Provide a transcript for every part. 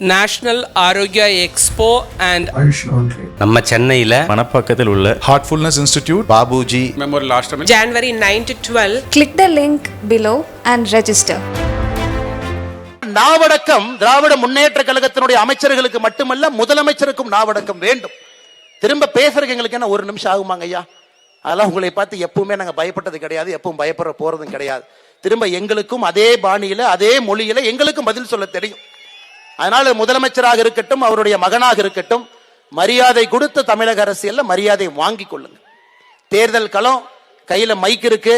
National Arokya expo and நம்ம சென்னையில் மணப்பாக்கத்தில் உள்ள ஹார்ட்ஃபுல்னஸ் இன்ஸ்டிடியூட் பாபுஜி மெமோரியல் ஆஷ்டமி January 9 to 12. Click the link below and register. நாவடக்கம் Dravida Munnetra கழகத்தினுடைய அமைச்சர்களுக்கு மட்டுமல்ல, முதலமைச்சருக்கும் நாவடக்கம் வேண்டும். திரும்ப பேசுறதுக்கு எங்களுக்கு என்ன ஒரு நிமிஷம் ஆகுமாங்க ஐயா? அதெல்லாம் உங்களை பார்த்து எப்பவுமே நாங்க பயப்பட்டது கிடையாது, எப்பவும் பயப்பட போறதும் கிடையாது. திரும்ப எங்களுக்கும் அதே பாணியில அதே மொழியில எங்களுக்கும் பதில் சொல்ல தெரியும். அதனால முதலமைச்சராக இருக்கட்டும், அவருடைய மகனாக இருக்கட்டும், மரியாதை கொடுத்த தமிழக அரசியல்ல மரியாதை வாங்கி கொள்ளுங்க. தேர்தல் களம், கையில மைக் இருக்கு,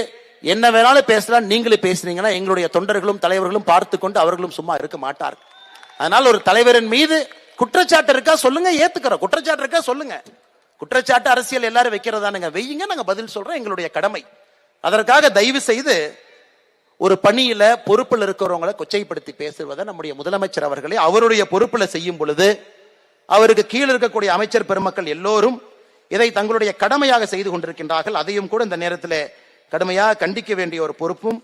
என்ன வேணாலும் பேசலாம். நீங்களும் பேசுறீங்கன்னா எங்களுடைய தொண்டர்களும் தலைவர்களும் பார்த்து கொண்டு அவர்களும் சும்மா இருக்க மாட்டார்கள். அதனால ஒரு தலைவரின் மீது குற்றச்சாட்டு இருக்கா சொல்லுங்க, ஏத்துக்கிறோம். குற்றச்சாட்டு இருக்கா சொல்லுங்க. குற்றச்சாட்டு அரசியல் எல்லாரும் வைக்கிறதானுங்க, வெய்யுங்க, நாங்க பதில் சொல்றோம், எங்களுடைய கடமை. அதற்காக தயவு செய்து ஒரு பணியில பொறுப்பில் இருக்கிறவங்களை கொச்சைப்படுத்தி பேசுவதை நம்முடைய முதலமைச்சர் அவர்களே அவருடைய பொறுப்புல செய்யும் பொழுது அவருக்கு கீழே இருக்கக்கூடிய அமைச்சர் பெருமக்கள் எல்லோரும் இதை தங்களுடைய கடமையாக செய்து கொண்டிருக்கின்றார்கள். அதையும் கூட இந்த நேரத்தில் கடுமையாக கண்டிக்க வேண்டிய ஒரு பொறுப்பும்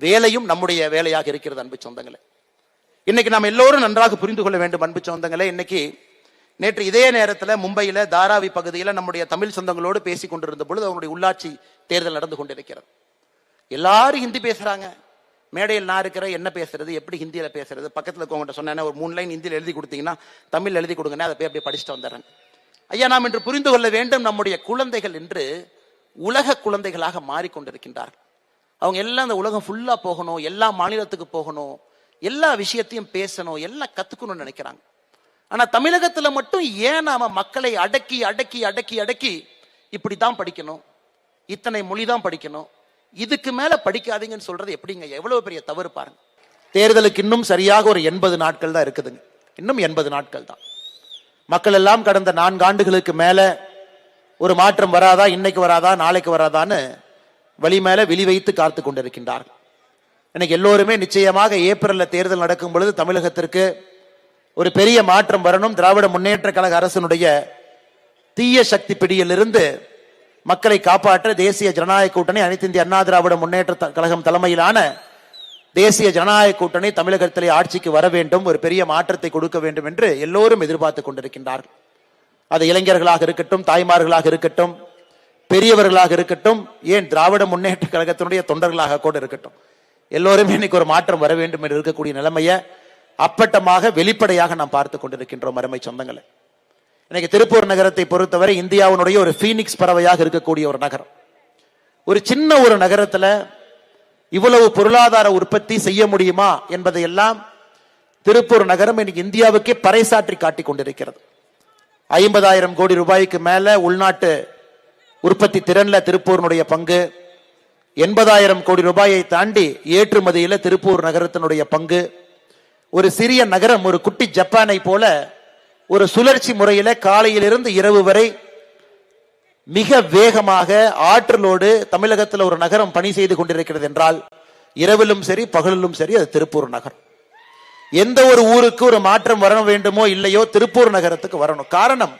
வேலையும் நம்முடைய வேலையாக இருக்கிறது. அன்பு சொந்தங்களே, இன்னைக்கு நாம் எல்லோரும் நன்றாக புரிந்து கொள்ள வேண்டும். அன்பு சொந்தங்களே, இன்னைக்கு நேற்று இதே நேரத்தில் மும்பையில தாராவி பகுதியில் நம்முடைய தமிழ் சொந்தங்களோடு பேசிக் கொண்டிருந்த பொழுது அவங்களுடைய உள்ளாட்சி தேர்தல் நடந்து கொண்டிருக்கிறது. எல்லாரும் ஹிந்தி பேசுறாங்க. மேடையில் நான் இருக்கிற என்ன பேசுறது, எப்படி ஹிந்தியில பேசுறது, பக்கத்தில் இருக்கவங்க சொன்னேன் ஒரு 3 லைன் ஹிந்தியில் எழுதி கொடுத்தீங்கன்னா தமிழ் எழுதி கொடுங்க, அதை போய் அப்படியே படிச்சுட்டு வந்துடுறேன். ஐயா, நாம் இன்று புரிந்து கொள்ள வேண்டும், நம்முடைய குழந்தைகள் என்று உலக குழந்தைகளாக மாறிக்கொண்டிருக்கின்றார்கள். அவங்க எல்லாம் அந்த உலகம் ஃபுல்லா போகணும், எல்லா மாநிலத்துக்கு போகணும், எல்லா விஷயத்தையும் பேசணும், எல்லாம் கத்துக்கணும்னு நினைக்கிறாங்க. ஆனா தமிழகத்துல மட்டும் ஏன் நாம மக்களை அடக்கி அடக்கி அடக்கி அடக்கி இப்படித்தான் படிக்கணும், இத்தனை மொழி தான் படிக்கணும், இதுக்கு மேல படிக்காதீங்கன்னு சொல்றது எப்படிங்க? எவ்வளவு பெரிய தவறு பாருங்க. தேர்தலுக்கு இன்னும் சரியாக ஒரு 80 நாட்கள் தான் இருக்குதுங்க. இன்னும் 80 நாட்கள் தான். மக்கள் எல்லாம் கடந்த 4 ஆண்டுகளுக்கு மேல ஒரு மாற்றம் வராதா, இன்னைக்கு வராதா, நாளைக்கு வராதான்னு வழி மேல விழி வைத்து காத்து கொண்டிருக்கின்றார்கள். இன்னைக்கு எல்லோருமே நிச்சயமாக ஏப்ரல்ல தேர்தல் நடக்கும் பொழுது தமிழகத்திற்கு ஒரு பெரிய மாற்றம் வரணும். திராவிட முன்னேற்ற கழக அரசினுடைய தீய சக்தி பிடியிலிருந்து மக்களை காப்பாற்ற தேசிய ஜனநாயக கூட்டணி, அனைத்து இந்திய அண்ணா திராவிட முன்னேற்ற கழகம் தலைமையிலான தேசிய ஜனநாயக கூட்டணி தமிழகத்திலே ஆட்சிக்கு வர வேண்டும், ஒரு பெரிய மாற்றத்தை கொடுக்க வேண்டும் என்று எல்லோரும் எதிர்பார்த்து கொண்டிருக்கின்றார்கள். அது இளைஞர்களாக இருக்கட்டும், தாய்மார்களாக இருக்கட்டும், பெரியவர்களாக இருக்கட்டும், ஏன் திராவிட முன்னேற்ற கழகத்தினுடைய தொண்டர்களாக கூட இருக்கட்டும், எல்லோருமே இன்னைக்கு ஒரு மாற்றம் வர வேண்டும் என்று இருக்கக்கூடிய நிலைமையை அப்பட்டமாக வெளிப்படையாக நாம் பார்த்து கொண்டிருக்கின்றோம். அருமை சொந்தங்களை, இன்னைக்கு திருப்பூர் நகரத்தை பொறுத்தவரை இந்தியாவுடைய ஒரு பீனிக்ஸ் பறவையாக இருக்கக்கூடிய ஒரு நகரம். ஒரு சின்ன ஒரு நகரத்துல இவ்வளவு பொருளாதார உற்பத்தி செய்ய முடியுமா என்பதையெல்லாம் திருப்பூர் நகரம் இன்னைக்கு இந்தியாவுக்கே பறைசாற்றி காட்டிக் கொண்டிருக்கிறது. 50,000 கோடி ரூபாய்க்கு மேல உள்நாட்டு உற்பத்தி திறன்ல திருப்பூரினுடைய பங்கு, 80,000 கோடி ரூபாயை தாண்டி ஏற்றுமதியில திருப்பூர் நகரத்தினுடைய பங்கு. ஒரு சிறிய நகரம், ஒரு குட்டி ஜப்பானை போல ஒரு சுழற்சி முறையில காலையிலிருந்து இரவு வரை மிக வேகமாக ஆற்றலோடு தமிழகத்தில் ஒரு நகரம் பணி செய்து கொண்டிருக்கிறது என்றால் இரவிலும் சரி பகலிலும் சரி அது திருப்பூர் நகரம். எந்த ஒரு ஊருக்கு ஒரு மாற்றம் வர வேண்டுமோ இல்லையோ திருப்பூர் நகரத்துக்கு வரணும். காரணம்,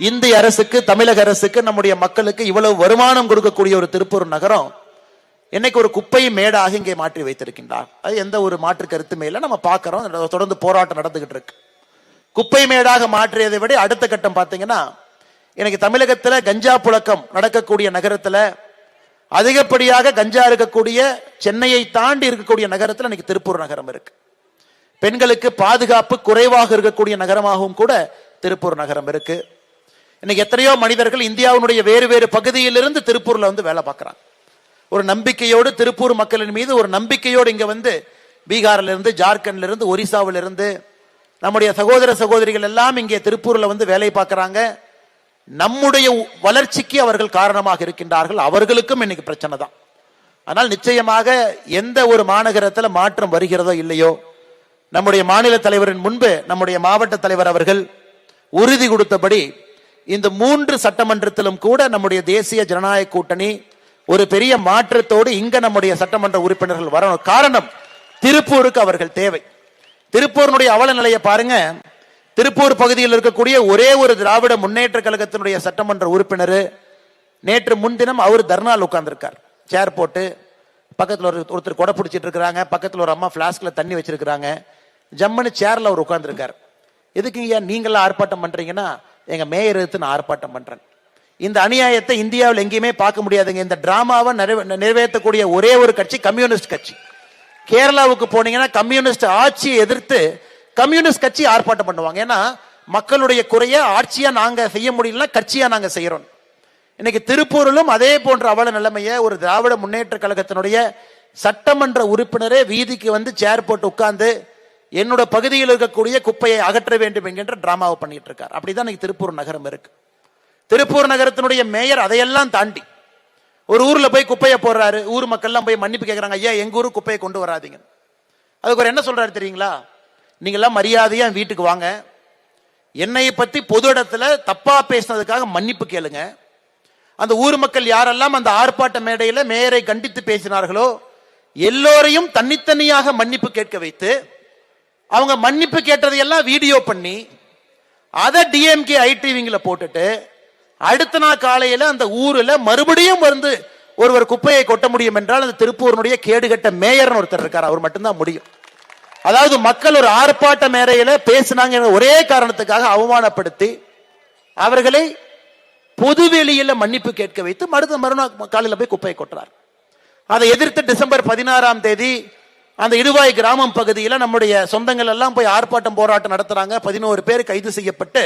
இந்திய அரசுக்கு, தமிழக அரசுக்கு, நம்முடைய மக்களுக்கு இவ்வளவு வருமானம் கொடுக்கக்கூடிய ஒரு திருப்பூர் நகரம் இன்னைக்கு ஒரு குப்பை மேடாக இங்கே மாற்றி வைத்திருக்கின்றார். அது எந்த ஒரு மாற்று கருத்துமே இல்லை. நம்ம பார்க்கிறோம், தொடர்ந்து போராட்டம் நடந்துகிட்டு இருக்கு. குப்பை மேடாக மாற்றியதை விட அடுத்த கட்டம் பார்த்தீங்கன்னா, எனக்கு தமிழகத்தில் கஞ்சா புழக்கம் நடக்கக்கூடிய நகரத்தில் அதிகப்படியாக கஞ்சா இருக்கக்கூடிய சென்னையை தாண்டி இருக்கக்கூடிய நகரத்தில் இன்னைக்கு திருப்பூர் நகரம் இருக்கு. பெண்களுக்கு பாதுகாப்பு குறைவாக இருக்கக்கூடிய நகரமாகவும் கூட திருப்பூர் நகரம் இருக்கு. இன்னைக்கு எத்தனையோ மனிதர்கள் இந்தியாவுடைய வேறு வேறு பகுதியிலிருந்து திருப்பூர்ல வந்து வேலை பார்க்கிறாங்க. ஒரு நம்பிக்கையோடு திருப்பூர் மக்களின் மீது ஒரு நம்பிக்கையோடு இங்க வந்து பீகார்ல இருந்து, ஜார்க்கண்ட்ல இருந்து, ஒரிசாவில இருந்து நம்முடைய சகோதர சகோதரிகள் எல்லாம் இங்கே திருப்பூர்ல வந்து வேலை பார்க்கிறாங்க. நம்முடைய வளர்ச்சிக்கு அவர்கள் காரணமாக இருக்கின்றார்கள். அவர்களுக்கும் இன்னைக்கு பிரச்சனை தான். ஆனால் நிச்சயமாக எந்த ஒரு மாநகரத்தில் மாற்றம் வருகிறதோ இல்லையோ, நம்முடைய மாநில தலைவரின் முன்பு நம்முடைய மாவட்ட தலைவர் அவர்கள் உறுதி கொடுத்தபடி இந்த 3 சட்டமன்றத்திலும் கூட நம்முடைய தேசிய ஜனநாயக கூட்டணி ஒரு பெரிய மாற்றத்தோடு இங்க நம்முடைய சட்டமன்ற உறுப்பினர்கள் வரணும். காரணம், திருப்பூருக்கு அவர்கள் தேவை. திருப்பூரினுடைய அவல நிலையை பாருங்க. திருப்பூர் பகுதியில் இருக்கக்கூடிய ஒரே ஒரு திராவிட முன்னேற்ற கழகத்தினுடைய சட்டமன்ற உறுப்பினர் நேற்று முன்தினம் அவர் தர்ணால் உட்கார்ந்திருக்கார், சேர் போட்டு. பக்கத்தில் ஒருத்தர் கொடை பிடிச்சிட்டு இருக்கிறாங்க, பக்கத்தில் ஒரு அம்மா பிளாஸ்க்ல தண்ணி வச்சிருக்கிறாங்க. ஜம்முன்னு சேர்ல அவர் உட்கார்ந்துருக்காரு. எதுக்கு ஐயா நீங்களாம் ஆர்ப்பாட்டம் பண்றீங்கன்னா, எங்க மேயர் எடுத்து நான் ஆர்ப்பாட்டம் பண்றேன். இந்த அநியாயத்தை இந்தியாவில் எங்கேயுமே பார்க்க முடியாதுங்க. இந்த டிராமாவை நிறைவேற்றக்கூடிய ஒரே ஒரு கட்சி கம்யூனிஸ்ட் கட்சி. கேரளாவுக்கு போனீங்கன்னா கம்யூனிஸ்ட் ஆட்சியை எதிர்த்து கம்யூனிஸ்ட் கட்சி ஆர்ப்பாட்டம் பண்ணுவாங்க. ஏன்னா மக்களுடைய குறைய ஆட்சியா நாங்க செய்ய முடியல, கட்சியா நாங்க செய்யறோம். இன்னைக்கு திருப்பூரிலும் அதே போன்ற அவல நிலைமையை ஒரு திராவிட முன்னேற்ற கழகத்தினுடைய சட்டமன்ற உறுப்பினரே வீதிக்கு வந்து சேர் போட்டு உட்கார்ந்து என்னோட பகுதியில் இருக்கக்கூடிய குப்பையை அகற்ற வேண்டும் என்கின்ற டிராமாவை பண்ணிட்டு இருக்கார். அப்படிதான் இன்னைக்கு திருப்பூர் நகரம் இருக்கு. திருப்பூர் நகரத்தினுடைய மேயர் அதையெல்லாம் தாண்டி ஒரு ஊர்ல போய் குப்பையை போடுறாரு. ஊர் மக்கள் எல்லாம் போய் மன்னிப்பு கேட்கறாங்க, ஐயா எங்க ஊருக்கு குப்பையை கொண்டு வராதீங்க. அதுக்கு ஒரு என்ன சொல்றாரு தெரியுங்களா, நீங்க எல்லாம் மரியாதையா வீட்டுக்கு வாங்க, என்னை பத்தி பொது இடத்துல தப்பா பேசினதுக்காக மன்னிப்பு கேளுங்க. அந்த ஊர் மக்கள் யாரெல்லாம் அந்த ஆர்ப்பாட்ட மேடையில மேயரை கண்டித்து பேசினார்களோ எல்லோரையும் தனித்தனியாக மன்னிப்பு கேட்க வைத்து அவங்க மன்னிப்பு கேட்டதையெல்லாம் வீடியோ பண்ணி அதை டிஎம்கே ஐடிவிங்ல போட்டுட்டு அடுத்த நாள் காலையில அந்த ஊர்ல மறுபடியும் வந்து ஒருவர் குப்பையை கொட்ட முடியும் என்றால் அந்த திருப்பூரினுடைய கேடுகட்ட மேயர் ஒருத்தர் இருக்கார், அவர் மட்டும்தான் முடியும். அதாவது மக்கள் ஒரு ஆர்ப்பாட்ட மேடையில பேசினாங்க ஒரே காரணத்துக்காக அவமானப்படுத்தி அவர்களை பொதுவெளியில மன்னிப்பு கேட்க வைத்து மறுநாள் காலையில போய் குப்பையை கொட்டுறார். அதை எதிர்த்து டிசம்பர் 16ஆம் தேதி அந்த இடுவாய் கிராமம் பகுதியில் நம்முடைய சொந்தங்கள் எல்லாம் போய் ஆர்ப்பாட்டம் போராட்டம் நடத்துறாங்க. 11 பேர் கைது செய்யப்பட்டு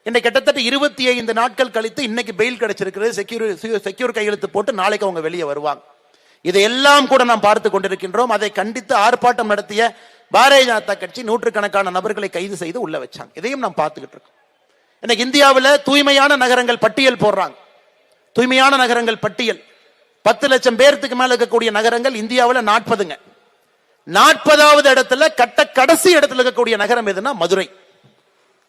இன்னைக்கு கிட்டத்தட்ட 25 நாட்கள் கழித்து இன்னைக்கு பெயில் கிடைச்சிருக்கிறது. செக்யூர் கையெழுத்து போட்டு நாளைக்கு அவங்க வெளியே வருவாங்க. இதையெல்லாம் கூட நாம் பார்த்து கொண்டிருக்கின்றோம். அதை கண்டித்து ஆர்ப்பாட்டம் நடத்திய பாரதிய ஜனதா கட்சி நூற்றுக்கணக்கான நபர்களை கைது செய்து உள்ள வச்சாங்க. இதையும் நாம் பார்த்துக்கிட்டு இருக்கோம். இன்னைக்கு இந்தியாவில் தூய்மையான நகரங்கள் பட்டியல் போடுறாங்க. தூய்மையான நகரங்கள் பட்டியல் 10 லட்சம் பேருக்கு மேல இருக்கக்கூடிய நகரங்கள் இந்தியாவில் 40ங்க. 40வது இடத்துல கடைசி இடத்துல இருக்கக்கூடிய நகரம் எதுனா மதுரை.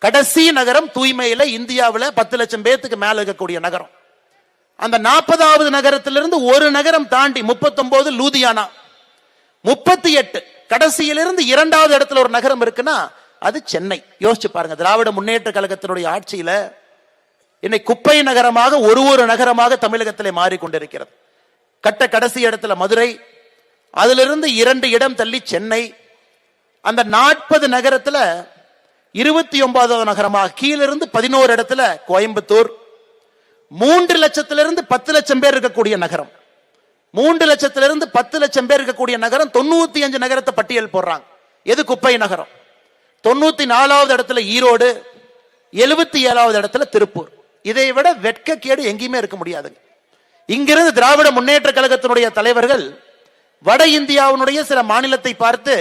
கடைசி நகரம் தூய்மையில இந்தியாவில் 10 லட்சம் பேருக்கு மேல இருக்கக்கூடிய நகரம். அந்த 40வது நகரத்திலிருந்து ஒரு நகரம் தாண்டி 39 லூதியானா, 38 கடைசியிலிருந்து 2வது இடத்துல ஒரு நகரம் இருக்குன்னா அது சென்னை. யோசிச்சு பாருங்க, திராவிட முன்னேற்ற கழகத்தினுடைய ஆட்சியில இன்னைக்கு குப்பை நகரமாக ஒரு நகரமாக தமிழகத்திலே மாறிக்கொண்டிருக்கிறது. கடைசி இடத்துல மதுரை, அதிலிருந்து 2 இடம் தள்ளி சென்னை. அந்த 40 நகரத்துல 29வது நகரமாக கீழிருந்து 11 இடத்துல கோயம்புத்தூர். 3 லட்சத்திலிருந்து 10 லட்சம் பேர் இருக்கக்கூடிய நகரம், 3 லட்சத்திலிருந்து 10 லட்சம் பேர் இருக்கக்கூடிய நகரம் 95 நகரத்தை பட்டியல் போடுறாங்க. எது குப்பை நகரம்? 94வது இடத்துல ஈரோடு, 77வது இடத்துல திருப்பூர். இதை விட வெட்கக்கேடு எங்கேயுமே இருக்க முடியாதுங்க. இங்கிருந்து திராவிட முன்னேற்ற கழகத்தினுடைய தலைவர்கள் வட இந்தியாவுடைய சில மாநிலத்தை பார்த்து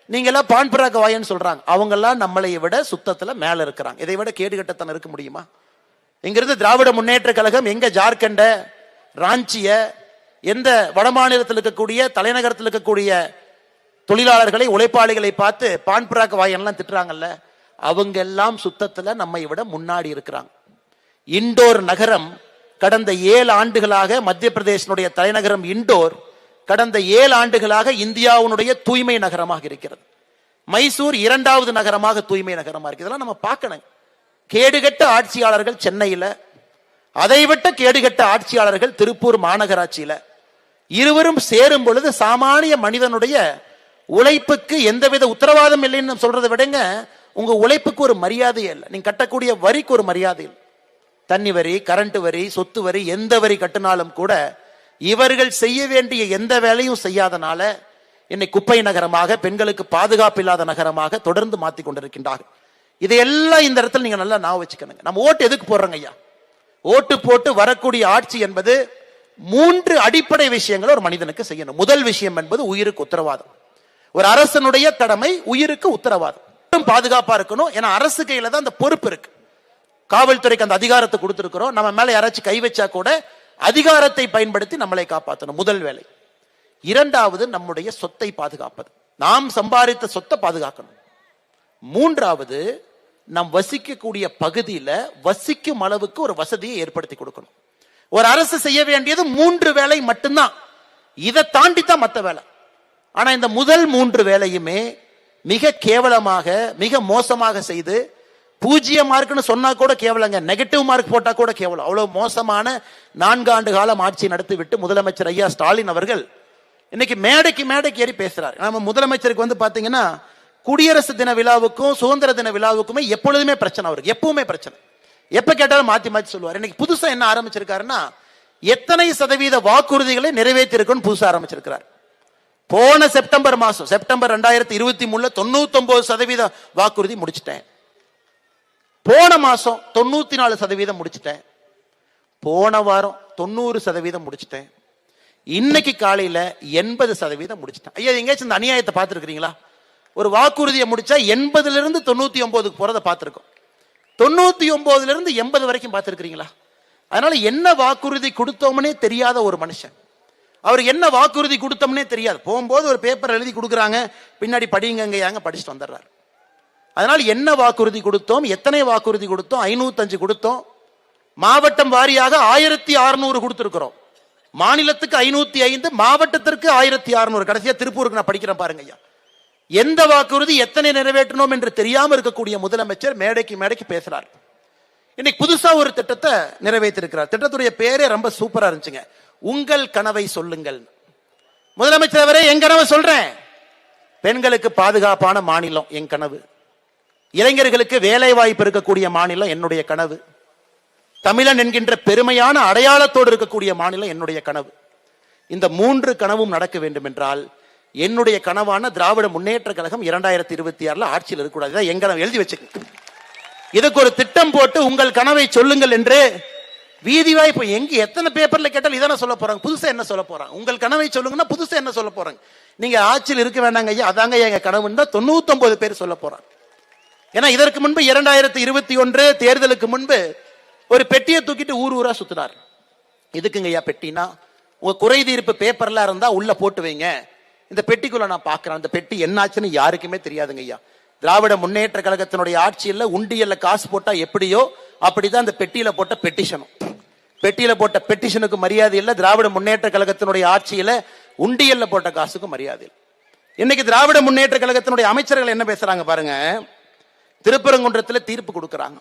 நீங்க எல்லாம் பான் பராக வாயன்னு சொல்றாங்க. அவங்க எல்லாம் நம்மளை விட சுத்தத்துல மேல இருக்கிறாங்க. இதை விட கேடுகட்டத்தான் இருக்க முடியுமா? இங்கிருந்து திராவிட முன்னேற்ற கழகம் எங்க ஜார்க்கண்ட, ராஞ்சிய, எந்த வட மாநிலத்தில் இருக்கக்கூடிய தலைநகரத்தில் இருக்கக்கூடிய தொழிலாளர்களை, உழைப்பாளிகளை பார்த்து பான் பராக வாயன்லாம் திட்டுறாங்கல்ல, அவங்க எல்லாம் சுத்தத்துல நம்மை விட முன்னாடி இருக்கிறாங்க. இண்டோர் நகரம் கடந்த 7 ஆண்டுகளாக மத்திய பிரதேசனுடைய தலைநகரம் இண்டோர் கடந்த 7 ஆண்டுகளாக இந்தியாவுடைய தூய்மை நகரமாக இருக்கிறது. மைசூர் 2வது நகரமாக தூய்மை நகரமாக இருக்கு. இதெல்லாம் நம்ம பார்க்கணும். கேடுகட்ட ஆட்சியாளர்கள் சென்னையில, அதை விட்ட கேடுகட்ட ஆட்சியாளர்கள் திருப்பூர் மாநகராட்சியில. இருவரும் சேரும் பொழுது சாமானிய மனிதனுடைய உழைப்புக்கு எந்தவித உத்தரவாதம் இல்லைன்னு சொல்றதை விடங்க, உங்க உழைப்புக்கு ஒரு மரியாதையே இல்லை. நீங்க கட்டக்கூடிய வரிக்கு ஒரு மரியாதை இல்லை. தண்ணி வரி, கரண்ட் வரி, சொத்து வரி, எந்த வரி கட்டினாலும் கூட இவர்கள் செய்ய வேண்டிய எந்த வேலையும் செய்யாதனால இன்னைக்கு குப்பை நகரமாக, பெண்களுக்கு பாதுகாப்பு இல்லாத நகரமாக தொடர்ந்து மாத்தி கொண்டிருக்கின்றார்கள். இதையெல்லாம் இந்த இடத்துல நீங்க நல்லா ஞாபகம் வச்சுக்கணுங்க. நம்ம ஓட்டு எதுக்கு போடுறோங்க ஐயா? ஓட்டு போட்டு வரக்கூடிய ஆட்சி என்பது 3 அடிப்படை விஷயங்களை ஒரு மனிதனுக்கு செய்யணும். முதல் விஷயம் என்பது உயிருக்கு உத்தரவாதம். ஒரு அரசனுடைய கடமை உயிருக்கு உத்தரவாதம். பாதுகாப்பா இருக்கணும். ஏன்னா அரசு கையில தான் அந்த பொறுப்பு இருக்கு. காவல்துறைக்கு அந்த அதிகாரத்தை கொடுத்திருக்கிறோம். நம்ம மேல யாராச்சும் கை வச்சா கூட அதிகாரத்தை பயன்படுத்தி நம்மளை காப்பாற்றணும். முதல் வேலை. 2வது நம்முடைய சொத்தை பாதுகாப்பது. நாம் சம்பாதித்த சொத்தை பாதுகாக்கணும். 3வது நாம் வசிக்கக்கூடிய பகுதியில வசிக்கும் அளவுக்கு ஒரு வசதியை ஏற்படுத்தி கொடுக்கணும். ஒரு அரசு செய்ய வேண்டியது 3 வேலை மட்டும்தான். இதை தாண்டித்தான் மற்ற வேலை. ஆனா இந்த முதல் 3 வேலையுமே மிக கேவலமாக, மிக மோசமாக செய்து 0 மார்க்னு சொன்னா கூட கேவலங்க, நெகட்டிவ் மார்க் போட்டா கூட கேவலம். அவ்வளவு மோசமான 4 ஆண்டு காலம் ஆட்சி நடத்தி விட்டு முதலமைச்சர் ஐயா ஸ்டாலின் அவர்கள் இன்னைக்கு மேடைக்கு ஏறி பேசுறாரு. நம்ம முதலமைச்சருக்கு வந்து பாத்தீங்கன்னா குடியரசு தின விழாவுக்கும் சுதந்திர தின விழாவுக்குமே எப்பொழுதுமே பிரச்சனை அவருக்கு, எப்பவுமே பிரச்சனை. எப்ப கேட்டாலும் மாத்தி மாத்தி சொல்லுவார். இன்னைக்கு புதுசா என்ன ஆரம்பிச்சிருக்காருன்னா, எத்தனை சதவீத வாக்குறுதிகளை நிறைவேற்றி இருக்குன்னு புதுசா ஆரம்பிச்சிருக்கிறார். போன செப்டம்பர் மாசம், செப்டம்பர் 2023 99% வாக்குறுதி முடிச்சிட்டேன். போன மாசம் 94% முடிச்சிட்டேன். போன வாரம் 90% முடிச்சிட்டேன். இன்னைக்கு காலையில 80% முடிச்சிட்டேன். ஐயா, எங்கேயாச்சும் இந்த அநியாயத்தை பார்த்துருக்கீங்களா? ஒரு வாக்குறுதியை முடிச்சா 80ல இருந்து 99க்கு போறதை பார்த்திருக்கோம். 99ல இருந்து 80 வரைக்கும் பார்த்திருக்கிறீங்களா? அதனால என்ன வாக்குறுதி கொடுத்தோம்னே தெரியாத ஒரு மனுஷன். அவருக்கு என்ன வாக்குறுதி கொடுத்தோம்னே தெரியாது. போகும்போது ஒரு பேப்பர் எழுதி கொடுக்குறாங்க, பின்னாடி படிங்க படிச்சுட்டு வந்துடுறாரு. அதனால என்ன வாக்குறுதி கொடுத்தோம், எத்தனை வாக்குறுதி கொடுத்தோம்? 505 கொடுத்தோம். மாவட்டம் வாரியாக 1600 கொடுத்திருக்கிறோம். மாநிலத்துக்கு 505, மாவட்டத்திற்கு 1600. கடைசியா திருப்பூருக்கு நான் படிக்கிறேன் பாருங்க ஐயா. எந்த வாக்குறுதி எத்தனை நிறைவேற்றணும் என்று தெரியாம இருக்கக்கூடிய முதலமைச்சர் மேடைக்கு பேசுறார். இன்னைக்கு புதுசா ஒரு திட்டத்தை நிறைவேற்றிருக்கிறார். திட்டத்துடைய பேரே ரொம்ப சூப்பரா இருந்துச்சுங்க. உங்கள் கனவை சொல்லுங்கள். முதலமைச்சர் அவரே, என் கனவை சொல்றேன். பெண்களுக்கு பாதுகாப்பான மாநிலம் என் கனவு. இளைஞர்களுக்கு வேலை வாய்ப்பு இருக்கக்கூடிய மாநிலம் என்னுடைய கனவு. தமிழன் என்கின்ற பெருமையான அடையாளத்தோடு இருக்கக்கூடிய மாநிலம் என்னுடைய கனவு. இந்த 3 கனவும் நடக்க வேண்டும் என்றால் என்னுடைய கனவான திராவிட முன்னேற்ற கழகம் 2026 ஆட்சியில் இருக்கக்கூடாது. எங்க எழுதி வச்சுக்க. இதுக்கு ஒரு திட்டம் போட்டு உங்கள் கனவை சொல்லுங்கள் என்று வீதி வாய்ப்பு எங்க எத்தனை பேப்பர்ல கேட்டாலும் இதான சொல்ல போறாங்க. புதுசா என்ன சொல்ல போறாங்க? உங்கள் கனவை சொல்லுங்கன்னா புதுசா என்ன சொல்ல போறாங்க? நீங்க ஆட்சியில் இருக்க வேண்டாங்க ஐயா, அதாங்க எங்க கனவுன்னு தான் 99 பேர் சொல்ல போறாங்க. ஏன்னா இதற்கு முன்பு 2021 தேர்தலுக்கு முன்பு ஒரு பெட்டியை தூக்கிட்டு ஊர் ஊரா சுத்தினார். இதுக்குங்க ஐயா பெட்டினா, உங்க குறை தீர்ப்பு பேப்பர்லாம் இருந்தா உள்ள போட்டு வைங்க, இந்த பெட்டிக்குள்ள நான் பாக்குறேன். அந்த பெட்டி என்னாச்சுன்னு யாருக்குமே தெரியாதுங்க ஐயா. திராவிட முன்னேற்ற கழகத்தினுடைய ஆட்சியில் உண்டியல்ல காசு போட்டா எப்படியோ அப்படிதான் அந்த பெட்டியில போட்ட பெட்டிஷனும். பெட்டியில போட்ட பெட்டிஷனுக்கு மரியாதை இல்லை. திராவிட முன்னேற்ற கழகத்தினுடைய ஆட்சியில உண்டியல்ல போட்ட காசுக்கு மரியாதை இல்லை. இன்னைக்கு திராவிட முன்னேற்ற கழகத்தினுடைய அமைச்சர்கள் என்ன பேசுறாங்க பாருங்க. திருப்பரங்குன்றத்தில் தீர்ப்பு கொடுக்கறாங்க.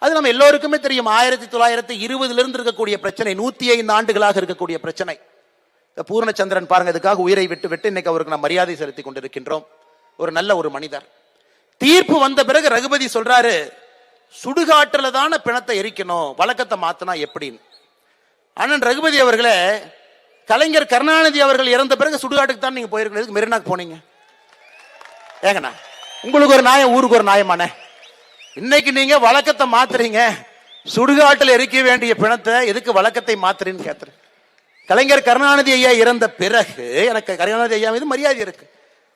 அது நம்ம எல்லோருக்குமே தெரியும். 1920 இருந்து இருக்கக்கூடிய பிரச்சனை, 105 ஆண்டுகளாக இருக்கக்கூடிய பிரச்சனை. பூர்ணச்சந்திரன் பாருங்க, இதுக்காக உயிரை விட்டு இன்னைக்கு அவருக்கு நாம் மரியாதை செலுத்தி கொண்டிருக்கின்றோம். ஒரு நல்ல ஒரு மனிதர். தீர்ப்பு வந்த பிறகு ரகுபதி சொல்றாரு, சுடுகாட்டுல தானே பிணத்தை எரிக்கணும், வழக்கத்தை மாத்தினா எப்படின்னு. அண்ணன் ரகுபதி அவர்களே, கலைஞர் கருணாநிதி அவர்கள் இறந்த பிறகு சுடுகாட்டுக்கு தான் நீங்க போயிருக்கணும், மெரினாக்கு போனீங்க ஏங்கண்ணா? உங்களுக்கு ஒரு நியாயம், ஊருக்கு ஒரு நியாயமான. இன்னைக்கு நீங்க வழக்கத்தை மாத்துறீங்க. சுடுகாட்டில் எரிக்க வேண்டிய பிணத்தை எதுக்கு வழக்கத்தை மாத்துறீன்னு கேட்கிறேன். கலைஞர் கருணாநிதி ஐயா இறந்த பிறகு எனக்கு கருணாநிதி ஐயா மீது மரியாதை இருக்கு.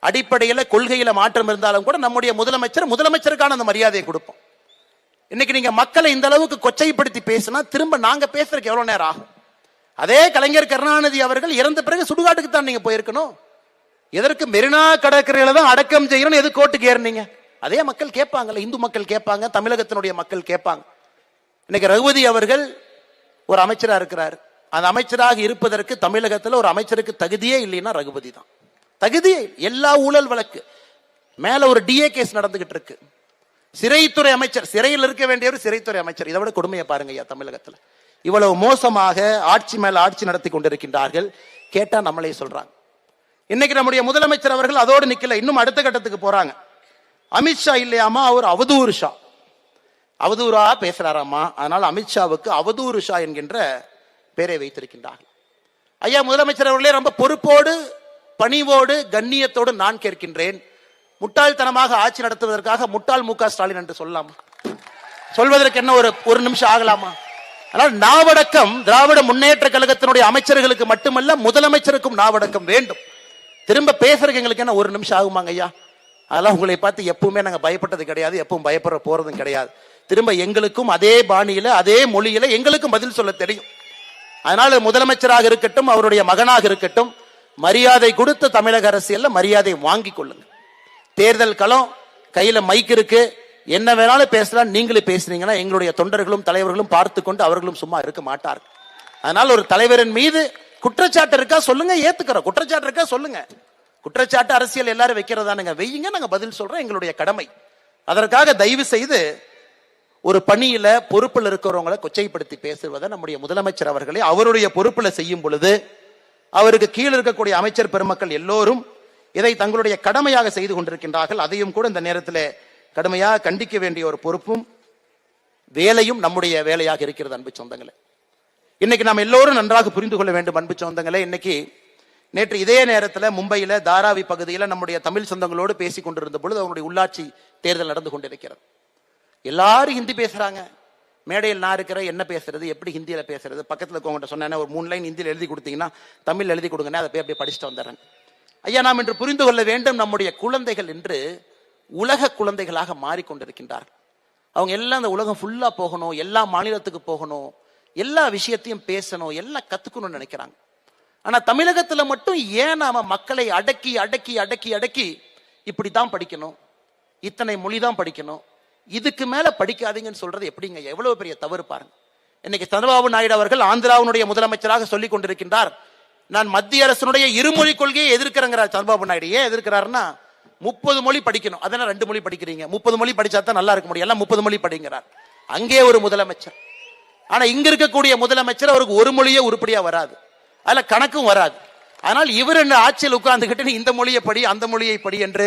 அடிப்படையில கொள்கையில மாற்றம் இருந்தாலும் கூட நம்முடைய முதலமைச்சருக்கான அந்த மரியாதையை கொடுப்போம். இன்னைக்கு நீங்க மக்களை இந்த அளவுக்கு கொச்சைப்படுத்தி பேசினா திரும்ப நாங்க பேசுறதுக்கு எவ்வளவு நேரம் ஆகும்? அதே கலைஞர் கருணாநிதி அவர்கள் இறந்த பிறகு சுடுகாட்டுக்கு தான் நீங்க போயிருக்கணும். எதற்கு மெரினா கடற்கரையில தான் அடக்கம் செய்யணும், எது கோர்ட்டுக்கு ஏறினீங்க? அதே மக்கள் கேட்பாங்கல்ல, இந்து மக்கள் கேட்பாங்க, தமிழகத்தினுடைய மக்கள் கேட்பாங்க. இன்னைக்கு ரகுபதி அவர்கள் ஒரு அமைச்சரா இருக்கிறார். அந்த அமைச்சராக இருப்பதற்கு தமிழகத்தில் ஒரு அமைச்சருக்கு தகுதியே இல்லைன்னா ரகுபதி தான். தகுதியே எல்லா ஊழல் வழக்கு மேல ஒரு டிஏ கேஸ் நடந்துகிட்டு இருக்கு. சிறைத்துறை அமைச்சர், சிறையில் இருக்க வேண்டியவர் சிறைத்துறை அமைச்சர். இதை விட கொடுமையை பாருங்க ஐயா. தமிழகத்தில் இவ்வளவு மோசமாக ஆட்சி மேல ஆட்சி நடத்தி கொண்டிருக்கின்றார்கள். கேட்டா நம்மளே சொல்றாங்க. இன்னைக்கு நம்முடைய முதலமைச்சர் அவர்கள் அதோடு நிக்கல, இன்னும் அடுத்த கட்டத்துக்கு போறாங்க. அமித்ஷா இல்லையாமா, அவர் அவதூறு ஷா, அவதூறா பேசுறாராமா. அதனால அமித்ஷாவுக்கு அவதூறு ஷா என்கின்ற பேரை வைத்திருக்கின்றார்கள். ஐயா முதலமைச்சர் அவர்களே, ரொம்ப பொறுப்போடு பணிவோடு கண்ணியத்தோடு நான் கேட்கின்றேன், முட்டாள்தனமாக ஆட்சி நடத்துவதற்காக முட்டாள் மு க ஸ்டாலின் என்று சொல்லலாமா? சொல்வதற்கு என்ன ஒரு நிமிஷம் ஆகலாமா? ஆனால் நாவடக்கம் திராவிட முன்னேற்ற கழகத்தினுடைய அமைச்சர்களுக்கு மட்டுமல்ல, முதலமைச்சருக்கும் நாவடக்கம் வேண்டும். திரும்ப பேசுறதுக்கு எங்களுக்கு என்ன ஒரு நிமிஷம் ஆகுமாங்க ஐயா? அதெல்லாம் உங்களை பார்த்து எப்பவுமே நாங்க பயப்பட்டது கிடையாது, எப்பவும் பயப்பட போறதும் கிடையாது. திரும்ப எங்களுக்கும் அதே பாணியில அதே மொழியில எங்களுக்கும் பதில் சொல்ல தெரியும். அதனால முதலமைச்சராக இருக்கட்டும், அவருடைய மகனாக இருக்கட்டும், மரியாதை கொடுத்த தமிழக அரசியல்ல மரியாதை வாங்கி கொள்ளுங்க. தேர்தல் களம், கையில மைக் இருக்கு, என்ன வேணாலும் பேசலாம். நீங்களும் பேசுறீங்கன்னா எங்களுடைய தொண்டர்களும் தலைவர்களும் பார்த்து கொண்டு அவர்களும் சும்மா இருக்க மாட்டார்கள். அதனால ஒரு தலைவரின் மீது குற்றச்சாட்டு இருக்கா சொல்லுங்க, ஏத்துக்கிறோம். குற்றச்சாட்டு இருக்கா சொல்லுங்க. குற்றச்சாட்டு அரசியல் எல்லாரும் வைக்கிறதானுங்க, வெய்யுங்க, நாங்க பதில் சொல்றோம், எங்களுடைய கடமை. அதற்காக தயவு செய்து ஒரு பணியில பொறுப்பில் இருக்கிறவங்களை கொச்சைப்படுத்தி பேசுவதை நம்முடைய முதலமைச்சர் அவர்களே அவருடைய பொறுப்புல செய்யும் பொழுது அவருக்கு கீழே இருக்கக்கூடிய அமைச்சர் பெருமக்கள் எல்லோரும் இதை தங்களுடைய கடமையாக செய்து கொண்டிருக்கின்றார்கள். அதையும் கூட இந்த நேரத்தில் கடுமையாக கண்டிக்க வேண்டிய ஒரு பொறுப்பும் வேலையும் நம்முடைய வேலையாக இருக்கிறது. அன்பு சொந்தங்களே, இன்னைக்கு நாம் எல்லோரும் நன்றாக புரிந்து கொள்ள வேண்டும். அன்பு சொந்தங்களே, இன்னைக்கு நேற்று இதே நேரத்தில் மும்பையில தாராவி பகுதியில் நம்முடைய தமிழ் சொந்தங்களோடு பேசிக் கொண்டிருந்த பொழுது அவங்களுடைய உள்ளாட்சி தேர்தல் நடந்து கொண்டிருக்கிறது. எல்லாரும் ஹிந்தி பேசுறாங்க. மேடையில் நான் இருக்கிற என்ன பேசுறது, எப்படி ஹிந்தியில பேசுறது, பக்கத்தில் இருக்கவங்க சொன்னேன் ஒரு 3 லைன் ஹிந்தியில் எழுதி கொடுத்தீங்கன்னா தமிழ் எழுதி கொடுங்க, அதை போய் அப்படியே படிச்சுட்டு வந்துடுறேன். ஐயா, நாம் இன்று புரிந்து கொள்ள வேண்டும், நம்முடைய குழந்தைகள் என்று உலக குழந்தைகளாக மாறிக்கொண்டிருக்கின்றார்கள். அவங்க எல்லாம் அந்த உலகம் ஃபுல்லா போகணும், எல்லா மாநிலத்துக்கு போகணும், எல்லா விஷயத்தையும் பேசணும், எல்லாம் கத்துக்கணும்னு நினைக்கிறாங்க. ஆனா தமிழகத்துல மட்டும் ஏன் நாம மக்களை அடக்கி அடக்கி அடக்கி அடக்கி இப்படித்தான் படிக்கணும், இத்தனை மொழி தான் படிக்கணும், இதுக்கு மேல படிக்காதீங்கன்னு சொல்றது எப்படிங்க? எவ்வளவு பெரிய தவறு பாருங்க. இன்னைக்கு சந்திரபாபு நாயுடு அவர்கள் ஆந்திராவுடைய முதலமைச்சராக சொல்லிக் கொண்டிருக்கின்றார், நான் மத்திய அரசினுடைய இருமொழி கொள்கையை எதிர்க்கிறேங்கிறார். சந்திரபாபு நாயுடு ஏன் எதிர்க்கிறாருன்னா 30 மொழி படிக்கணும், அதனால 2 மொழி படிக்கிறீங்க, 30 மொழி படிச்சா தான் நல்லா இருக்க முடியும், எல்லாம் 30 மொழி படிங்கிறார். அங்கே ஒரு முதலமைச்சர். ஆனா இங்க இருக்கக்கூடிய முதலமைச்சர் அவருக்கு ஒரு மொழியே உருப்படியா வராது, அதுல கணக்கும் வராது. ஆனால் இவர் என்ன ஆட்சியில் உட்கார்ந்துகிட்டு இந்த மொழியை படி அந்த மொழியை படி என்று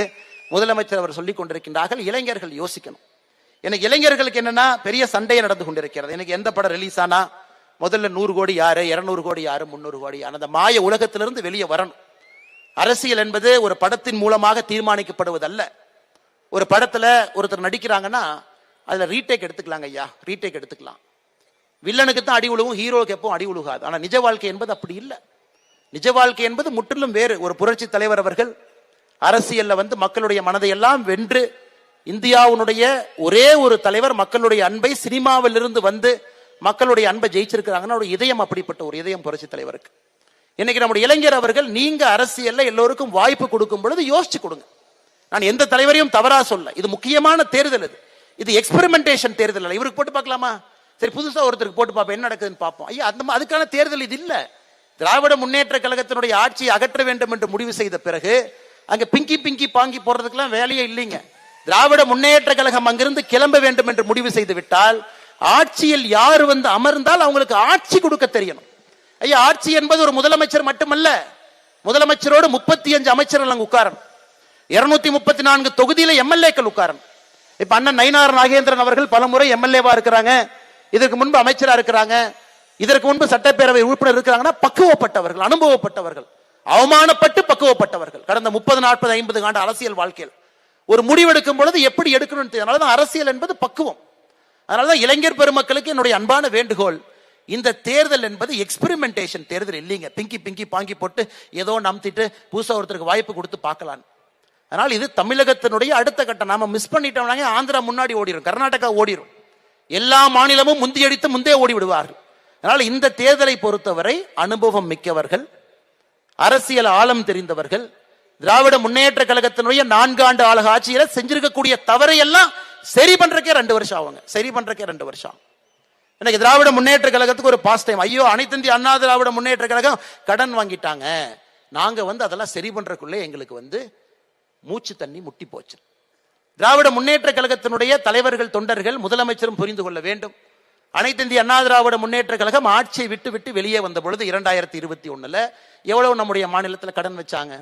முதலமைச்சர் அவர் சொல்லிக் கொண்டிருக்கின்றார்கள். இளைஞர்கள் யோசிக்கணும். எனக்கு இளைஞர்களுக்கு என்னன்னா பெரிய சண்டையை நடந்து கொண்டிருக்கிறது. எனக்கு எந்த படம் ரிலீஸ் ஆனா முதல்ல 100 கோடி யாரு, 200 கோடி யாரு, 300 கோடி யாரு, அந்த மாய உலகத்திலிருந்து வெளியே வரணும். அரசியல் என்பது ஒரு படத்தின் மூலமாக தீர்மானிக்கப்படுவதல்ல. ஒரு படத்துல ஒருத்தர் நடிக்கிறாங்கன்னா அதுல ரீடேக் எடுத்துக்கலாங்க ஐயா, ரீடேக் எடுத்துக்கலாம். வில்லனுக்கு தான் அடி உழுவும், ஹீரோவுக்கு எப்பவும் அடி உழுகாது. ஆனா நிஜ வாழ்க்கை என்பது அப்படி இல்லை. நிஜ வாழ்க்கை என்பது முற்றிலும் வேறு. ஒரு புரட்சி தலைவர் அவர்கள் அரசியல்ல மக்களுடைய மனதை எல்லாம் வென்று, இந்தியாவுடைய ஒரே ஒரு தலைவர் மக்களுடைய அன்பை சினிமாவில் இருந்து மக்களுடைய அன்பை ஜெயிச்சிருக்கிறாங்கன்னா ஒரு இதயம் அப்படிப்பட்ட ஒரு இதயம் புரட்சி தலைவருக்கு. இன்னைக்கு நம்முடைய இளைஞர் அவர்கள் நீங்க அரசியல்ல எல்லோருக்கும் வாய்ப்பு கொடுக்கும் பொழுது யோசிச்சு கொடுங்க. நான் எந்த தலைவரையும் தவறா சொல்ல, இது முக்கியமான தேர்தல், இது எக்ஸ்பெரிமெண்டேஷன் தேர்தல் அல்ல. இவருக்கு போட்டு பார்க்கலாமா, சரி புதுசா ஒருத்தருக்கு போட்டு பார்ப்போம் என்ன நடக்குதுன்னு பார்ப்போம். ஐயா, அதுக்கான தேர்தல் இது இல்ல. திராவிட முன்னேற்ற கழகத்தினுடைய ஆட்சியை அகற்ற வேண்டும் என்று முடிவு செய்த பிறகு அங்க பிங்கி பிங்கி பாங்கி போடுறதுக்கெல்லாம் வேலையே இல்லைங்க. திராவிட முன்னேற்ற கழகம் அங்கிருந்து கிளம்ப வேண்டும் என்று முடிவு செய்து விட்டால் ஆட்சியில் யார் அமர்ந்தால் அவங்களுக்கு ஆட்சி கொடுக்க தெரியணும். ஐயா, ஆட்சி என்பது ஒரு முதலமைச்சர் மட்டுமல்ல, முதலமைச்சரோடு 35 அமைச்சர்கள் அங்க உட்காரணும், 234 தொகுதியில எம்எல்ஏக்கள் உட்காரணும். இப்ப அண்ணன் நயினார் நாகேந்திரன் அவர்கள் பல முறை எம்எல்ஏவா இருக்கிறாங்க, இதற்கு முன்பு அமைச்சரா இருக்கிறாங்க, இதற்கு முன்பு சட்டப்பேரவை உறுப்பினர் இருக்கிறாங்கன்னா பக்குவப்பட்டவர்கள், அனுபவப்பட்டவர்கள், அவமானப்பட்டு பக்குவப்பட்டவர்கள். கடந்த 30, 40, 50 ஆண்டு அரசியல் வாழ்க்கையில் ஒரு முடிவெடுக்கும் பொழுது எப்படி எடுக்கணும். அதனாலதான் அரசியல் என்பது பக்குவம். அதனாலதான் இளைஞர் பெருமக்களுக்கு என்னுடைய அன்பான வேண்டுகோள், இந்த தேர்தல் என்பது எக்ஸ்பெரிமெண்டேஷன் தேர்தல் இல்லைங்க. பிங்கி பிங்கி பாங்கி போட்டு ஏதோ நம்பிட்டு புதுசா ஒருத்தருக்கு வாய்ப்பு கொடுத்து பார்க்கலாம். அதனால் இது தமிழகத்தினுடைய அடுத்த கட்டம். நாம மிஸ் பண்ணிட்டோம்னாங்க ஆந்திரா முன்னாடி ஓடிடும், கர்நாடகா ஓடிடும், எல்லா மாநிலமும் முந்தியடித்து முந்தே ஓடி விடுவார்கள். அதனால் இந்த தேர்தலை பொறுத்தவரை அனுபவம் மிக்கவர்கள், அரசியல் ஆழம் தெரிந்தவர்கள், திராவிட முன்னேற்ற கழகத்தினுடைய 4 ஆண்டு ஆளுக ஆட்சியில செஞ்சிருக்கக்கூடிய தவறை எல்லாம் சரி பண்றக்கே 2 வருஷம் ஆகுங்க. சரி பண்றக்கே 2 வருஷம். எனக்கு திராவிட முன்னேற்ற கழகத்துக்கு ஒரு பாஸ் டைம். ஐயோ, அனைத்து இந்திய அண்ணா திராவிட முன்னேற்ற கழகம் கடன் வாங்கிட்டாங்க, நாங்க அதெல்லாம் சரி பண்றதுக்குள்ளே எங்களுக்கு மூச்சு தண்ணி முட்டி போச்சு. திராவிட முன்னேற்ற கழகத்தினுடைய தலைவர்கள், தொண்டர்கள், முதலமைச்சரும் புரிந்து கொள்ள வேண்டும். அனைத்து இந்திய அண்ணா திராவிட முன்னேற்ற கழகம் ஆட்சியை விட்டு விட்டு வெளியே வந்த பொழுது 2021 எவ்வளவு நம்முடைய மாநிலத்தில் கடன் வச்சாங்க?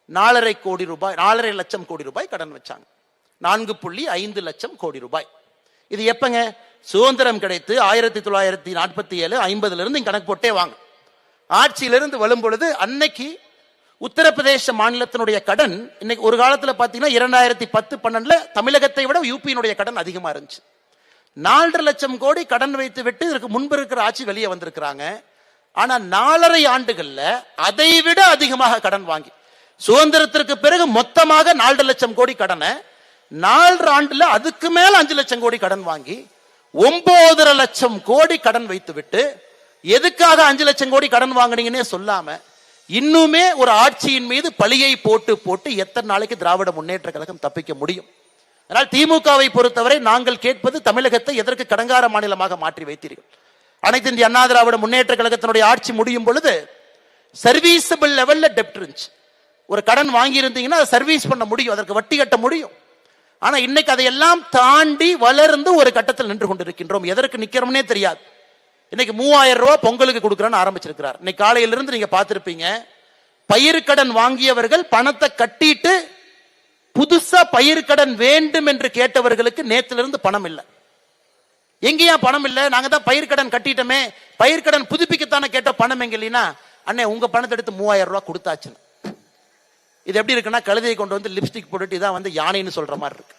4.5 கோடி ரூபாய், 4.5 லட்சம் கோடி ரூபாய் கடன் வச்சாங்க. 4.5 லட்சம் கோடி ரூபாய். இது எப்பங்க? சுதந்திரம் கிடைத்து 1947, 50 இருந்து கணக்கு போட்டே வாங்க. ஆட்சியிலிருந்து வரும் பொழுது அன்னைக்கு உத்தரப்பிரதேச மாநிலத்தினுடைய கடன் இன்னைக்கு ஒரு காலத்துல பாத்தீங்கன்னா 2010-12 தமிழகத்தை விட யூபியினுடைய கடன் அதிகமா இருந்துச்சு. 4.5 லட்சம் கோடி கடன் வைத்து விட்டு இதற்கு முன்பு இருக்கிற ஆட்சி வெளியே வந்திருக்கிறாங்க. ஆனா 4.5 ஆண்டுகள்ல அதை விட அதிகமாக கடன் வாங்கி, சுதந்திரத்திற்கு பிறகு மொத்தமாக 4.5 லட்சம் கோடி கடனை 4 ஆண்டுல அதுக்கு மேல 5 லட்சம் கோடி கடன் வாங்கி 9.5 லட்சம் கோடி கடன் வைத்து விட்டு எதுக்காக 5 லட்சம் கோடி கடன் வாங்கினீங்கன்னே சொல்லாம இன்னுமே ஒரு ஆட்சியின் மீது பழியை போட்டு போட்டு எத்தனை நாளைக்கு திராவிட முன்னேற்ற கழகம் தப்பிக்க முடியும்? அதனால் திமுகவை பொறுத்தவரை நாங்கள் கேட்பது, தமிழகத்தை எதற்கு கடங்கார மாநிலமாக மாற்றி வைத்தீர்கள்? அனைத்து இந்திய அண்ணா திராவிட முன்னேற்ற கழகத்தினுடைய ஆட்சி முடியும் பொழுது சர்வீசபிள் லெவல்ல டெப்ட் இருந்துச்சு. ஒரு கடன் வாங்கி இருந்தீங்கன்னா அதை சர்வீஸ் பண்ண முடியும், அதற்கு வட்டி கட்ட முடியும். ஆனா இன்னைக்கு அதையெல்லாம் தாண்டி வளர்ந்து ஒரு கட்டத்தில் நின்று கொண்டிருக்கின்றோம். எதற்கு நிக்கிறோம்னே தெரியாது. இன்னைக்கு 3000 ரூபாய் பொங்கலுக்கு கொடுக்கறன்னு ஆரம்பிச்சிருக்கிறார். இன்னைக்கு காலையிலிருந்து நீங்க பார்த்திருப்பீங்க, பயிர்க்கடன் வாங்கியவர்கள் பணத்தை கட்டிட்டு புதுசா பயிர்க்கடன் வேண்டும் என்று கேட்டவர்களுக்கு நேற்றிலிருந்து பணம் இல்லை. எங்கேயா பணம் இல்லை? நாங்க தான் பயிர்க்கடன் கட்டிட்டோமே, பயிர்க்கடன் புதுப்பிக்கத்தானே கேட்ட பணம் எங்க இல்லைன்னா, அண்ணே உங்க பணத்தை எடுத்து 3000 ரூபாய் கொடுத்தாச்சுன்னு. இது எப்படி இருக்குன்னா, கழுதையை கொண்டு வந்து லிப்ஸ்டிக் போட்டுட்டு இதான் வந்து யானைன்னு சொல்ற மாதிரி இருக்கு.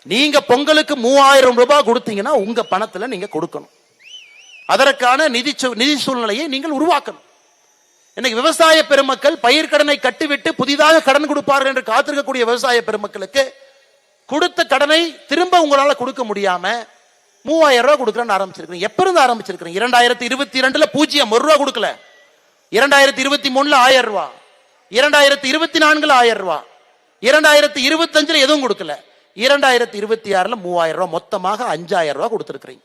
நீங்க பொங்கலுக்கு 3000 ரூபாய் கொடுத்தீங்கன்னா உங்க பணத்துல நீங்க கொடுக்கணும். அதற்கான நிதி சூழ்நிலையை நீங்கள் உருவாக்கணும். இன்னைக்கு விவசாய பெருமக்கள் பயிர்க்கடனை கட்டிவிட்டு புதிதாக கடன் கொடுப்பார்கள் என்று காத்திருக்கக்கூடிய விவசாய பெருமக்களுக்கு கொடுத்த கடனை திரும்ப உங்களால கொடுக்க முடியாம 3000 ரூபாய் கொடுக்கறன்னு ஆரம்பிச்சிருக்கீங்க. எப்ப இருந்து ஆரம்பிச்சிருக்கீங்க? 2022 0 1 ரூபா கொடுக்கல, 2023 1000 ரூபாய், 2024 1000 ரூபாய், 2025 எதுவும் கொடுக்கல, 2026 3000 ரூபாய், மொத்தமாக 5000 ரூபாய் கொடுத்திருக்கிறீங்க.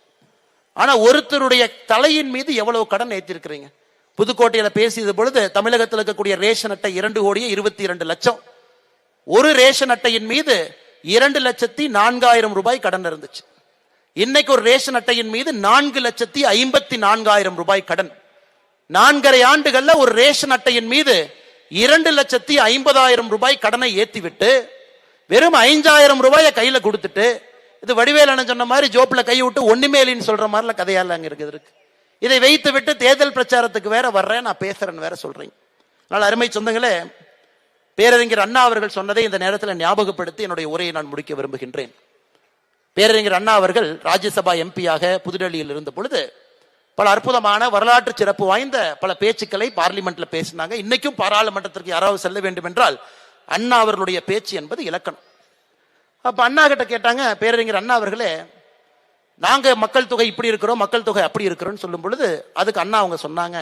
ஆனா ஒருத்தருடைய தலையின் மீது எவ்வளவு கடன் ஏற்றிருக்கிறீங்க? புதுக்கோட்டையில பேசியது பொழுது தமிழகத்தில் இருக்கக்கூடிய ரேஷன் அட்டை 2,22,00,000, ஒரு ரேஷன் அட்டையின் மீது 2,04,000 ரூபாய் கடன் இருந்துச்சு. இன்னைக்கு ஒரு ரேஷன் அட்டையின் மீது 4,54,000 ரூபாய் கடன். 4.5 ஆண்டுகள்ல ஒரு ரேஷன் அட்டையின் மீது 2,50,000 ரூபாய் கடனை ஏத்திவிட்டு வெறும் 5,000 ரூபாயை கையில கொடுத்துட்டு, இது வடிவேலன் சொன்ன மாதிரி ஜோப்ல கை விட்டு ஒண்ணுமே இல்லைன்னு சொல்ற மாதிரில கதையால அங்க இருக்கு. இதை வைத்து விட்டு தேர்தல் பிரச்சாரத்துக்கு வேற வர்றேன், நான் பேசுறேன்னு வேற சொல்றீங்க. அதனால அருமை சொந்தங்களே, பேரறிஞர் அண்ணா அவர்கள் சொன்னதை இந்த நேரத்தில் ஞாபகப்படுத்தி என்னுடைய உரையை நான் முடிக்க விரும்புகின்றேன். பேரறிஞர் அண்ணா அவர்கள் ராஜ்யசபா எம்பியாக புதுடெல்லியில் இருந்த பொழுது பல அற்புதமான வரலாற்று சிறப்பு வாய்ந்த பல பேச்சுக்களை பார்லிமெண்ட்ல பேசினாங்க. இன்னைக்கும் பாராளுமன்றத்திற்கு யாராவது செல்ல வேண்டும் என்றால் அண்ணா அவர்களுடைய பேச்சு என்பது இலக்கணம். அப்ப அண்ணா கிட்ட கேட்டாங்க, பேரறிஞர் அண்ணா அவர்களே, நாங்க மக்கள் தொகை இப்படி இருக்கிறோம், மக்கள் தொகை அப்படி இருக்கிறோம்னு சொல்லும் பொழுது அதுக்கு அண்ணா அவங்க சொன்னாங்க,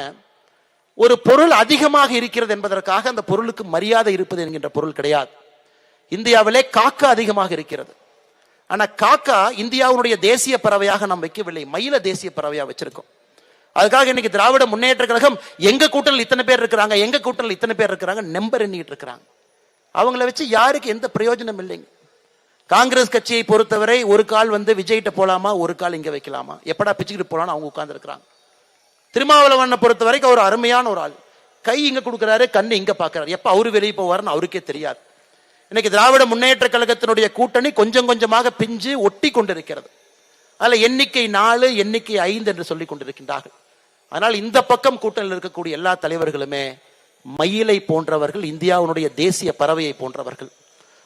ஒரு பொருள் அதிகமாக இருக்கிறது என்பதற்காக அந்த பொருளுக்கு மரியாதை இருப்பது என்கின்ற பொருள் கிடையாது. இந்தியாவிலே காக்கா அதிகமாக இருக்கிறது. ஆனா காக்கா இந்தியாவுடைய தேசிய பறவையாக நாம் வைக்கவில்லை, மயில தேசிய பறவையா வச்சிருக்கோம். அதுக்காக இன்னைக்கு திராவிட முன்னேற்ற கழகம் எங்க கூட்டணியில் இத்தனை பேர் இருக்கிறாங்க, எங்க கூட்டணியில் இத்தனை பேர் இருக்கிறாங்க நம்பர் எண்ணிட்டு இருக்கிறாங்க. அவங்கள வச்சு யாருக்கு எந்த பிரயோஜனம் இல்லைங்க. காங்கிரஸ் கட்சியை பொறுத்தவரை ஒரு கால் வந்து விஜய்கிட்ட போலாமா, ஒரு கால் இங்க வைக்கலாமா, எப்படா பிச்சுக்கிட்டு போலான்னு அவங்க உட்கார்ந்து இருக்கிறாங்க. திருமாவளவனை பொறுத்த வரைக்கும் அவர் அருமையான ஒரு ஆள், கை இங்க கொடுக்கிறாரு, கண்ணு இங்க பாக்குறாரு, எப்ப அவரு வெளியே போவாருன்னு அவருக்கே தெரியாது. இன்னைக்கு திராவிட முன்னேற்ற கழகத்தினுடைய கூட்டணி கொஞ்சம் கொஞ்சமாக பிஞ்சு ஒட்டி கொண்டிருக்கிறது. அதுல எண்ணிக்கை 4, எண்ணிக்கை 5 என்று சொல்லிக் கொண்டிருக்கின்றார்கள். அதனால் இந்த பக்கம் கூட்டணியில் இருக்கக்கூடிய எல்லா தலைவர்களுமே மயிலை போன்றவர்கள், இந்தியாவுடைய தேசிய பறவையை போன்றவர்கள்.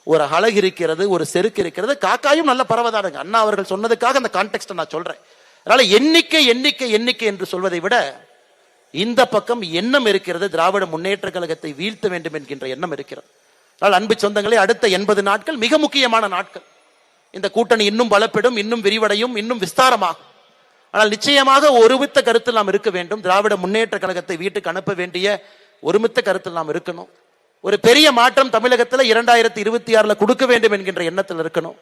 ஒரு அழகு இருக்கிறது, ஒரு செருக்கு இருக்கிறது. காக்காயும் நல்ல பறவை தானுங்க. அண்ணா அவர்கள் சொன்னதுக்காக அந்த கான்டெக்ஸ்ட் நான் சொல்றேன். அதனால எண்ணிக்கை எண்ணிக்கை எண்ணிக்கை என்று சொல்வதை விட இந்த பக்கம் எண்ணம் இருக்கிறது, திராவிட முன்னேற்ற கழகத்தை வீழ்த்த வேண்டும் என்கின்ற எண்ணம் இருக்கிறது. அதனால் அன்பு சொந்தங்களே, அடுத்த 80 நாட்கள் மிக முக்கியமான நாட்கள். இந்த கூட்டணி இன்னும் பலப்படும், இன்னும் விரிவடையும், இன்னும் விஸ்தாரமாகும். ஆனால் நிச்சயமாக ஒருமித்த கருத்தில் நாம் இருக்க வேண்டும். திராவிட முன்னேற்ற கழகத்தை வீட்டுக்கு அனுப்ப வேண்டிய ஒருமித்த கருத்தில் நாம் இருக்கணும். ஒரு பெரிய மாற்றம் தமிழகத்தில் 2026 கொடுக்க வேண்டும் என்கின்ற எண்ணத்தில் இருக்கணும்.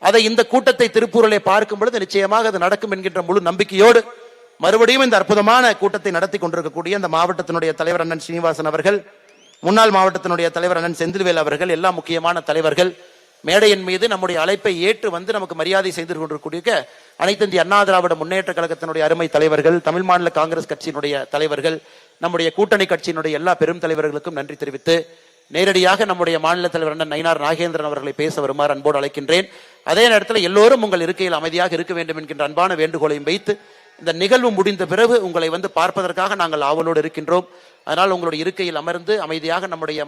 அதை இந்த கூட்டத்தை திருப்பூரிலே பார்க்கும் பொழுது நிச்சயமாக அது நடக்கும் என்கின்ற முழு நம்பிக்கையோடு மறுபடியும் இந்த அற்புதமான கூட்டத்தை நடத்தி கொண்டிருக்கக்கூடிய இந்த மாவட்டத்தினுடைய தலைவர் அண்ணன் ஸ்ரீனிவாசன் அவர்கள், முன்னாள் மாவட்டத்தினுடைய தலைவர் அண்ணன் செந்தில்வேல் அவர்கள், எல்லா முக்கியமான தலைவர்கள் மேடையின் மீது நம்முடைய அழைப்பை ஏற்று வந்து நமக்கு மரியாதை செய்து கொண்டிருக்கூடிய அனைத்து இந்திய அண்ணா திராவிட முன்னேற்ற கழகத்தினுடைய அருமை தலைவர்கள், தமிழ் மாநில காங்கிரஸ் கட்சியினுடைய தலைவர்கள், நம்முடைய கூட்டணி கட்சியினுடைய எல்லா பெரும் தலைவர்களுக்கும் நன்றி தெரிவித்து நேரடியாக நம்முடைய மாநில தலைவர் அண்ணன் நயினார் நாகேந்திரன் அவர்களை பேச வருமாறு அன்போடு அழைக்கின்றேன். அதே நேரத்தில் எல்லோரும் உங்கள் இருக்கையில் அமைதியாக இருக்க வேண்டும் என்கின்ற அன்பான வேண்டுகோளையும் வைத்து இந்த நிகழ்வு முடிந்த பிறகு உங்களை வந்து பார்ப்பதற்காக நாங்கள் ஆவலோடு இருக்கின்றோம். அதனால் உங்களுடைய இருக்கையில் அமர்ந்து அமைதியாக நம்முடைய